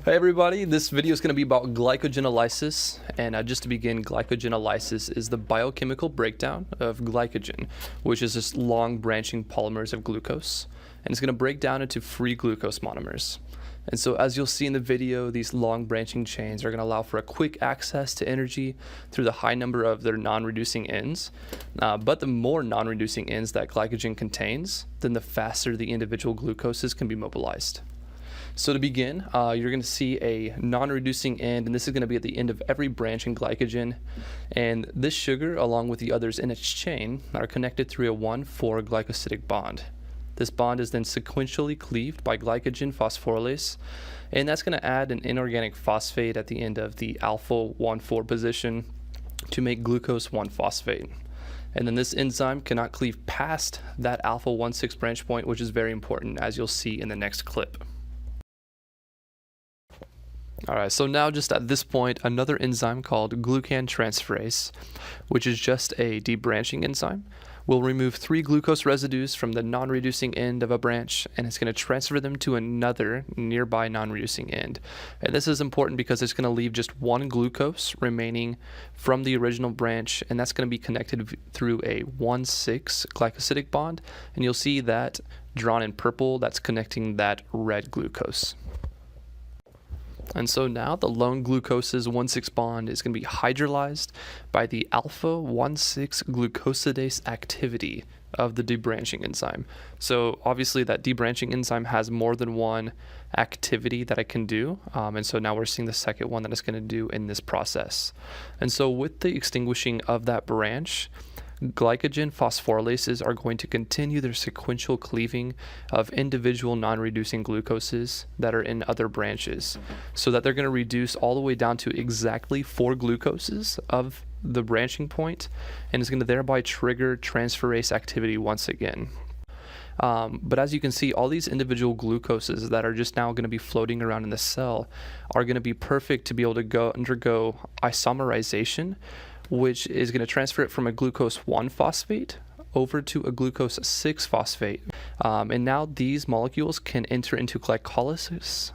Hey everybody, this video is going to be about glycogenolysis, and just to begin, glycogenolysis is the biochemical breakdown of glycogen, which is just long branching polymers of glucose, and it's going to break down into free glucose monomers. And so as you'll see in the video, these long branching chains are going to allow for a quick access to energy through the high number of their non-reducing ends, but the more non-reducing ends that glycogen contains, then the faster the individual glucoses can be mobilized. So to begin, you're going to see a non-reducing end, and this is going to be at the end of every branch in glycogen. And this sugar, along with the others in its chain, are connected through a 1,4 glycosidic bond. This bond is then sequentially cleaved by glycogen phosphorylase, and that's going to add an inorganic phosphate at the end of the alpha 1,4 position to make glucose 1-phosphate. And then this enzyme cannot cleave past that alpha 1,6 branch point, which is very important, as you'll see in the next clip. Alright, so now just at this point, another enzyme called glucantransferase, which is just a debranching enzyme, will remove 3 glucose residues from the non-reducing end of a branch, and it's going to transfer them to another nearby non-reducing end. And this is important because it's going to leave just 1 glucose remaining from the original branch, and that's going to be connected through a 1,6 glycosidic bond, and you'll see that drawn in purple, that's connecting that red glucose. And so now the lone glucose's 1,6 bond is going to be hydrolyzed by the alpha 1,6 glucosidase activity of the debranching enzyme. So obviously that debranching enzyme has more than one activity that it can do, and so now we're seeing the second one that it's going to do in this process. And so with the extinguishing of that branch, glycogen phosphorylases are going to continue their sequential cleaving of individual non-reducing glucoses that are in other branches, so that they're going to reduce all the way down to exactly 4 glucoses of the branching point, and is going to thereby trigger transferase activity once again. But as you can see, all these individual glucoses that are just now going to be floating around in the cell are going to be perfect to be able to undergo isomerization, which is going to transfer it from a glucose 1-phosphate over to a glucose 6-phosphate. And now these molecules can enter into glycolysis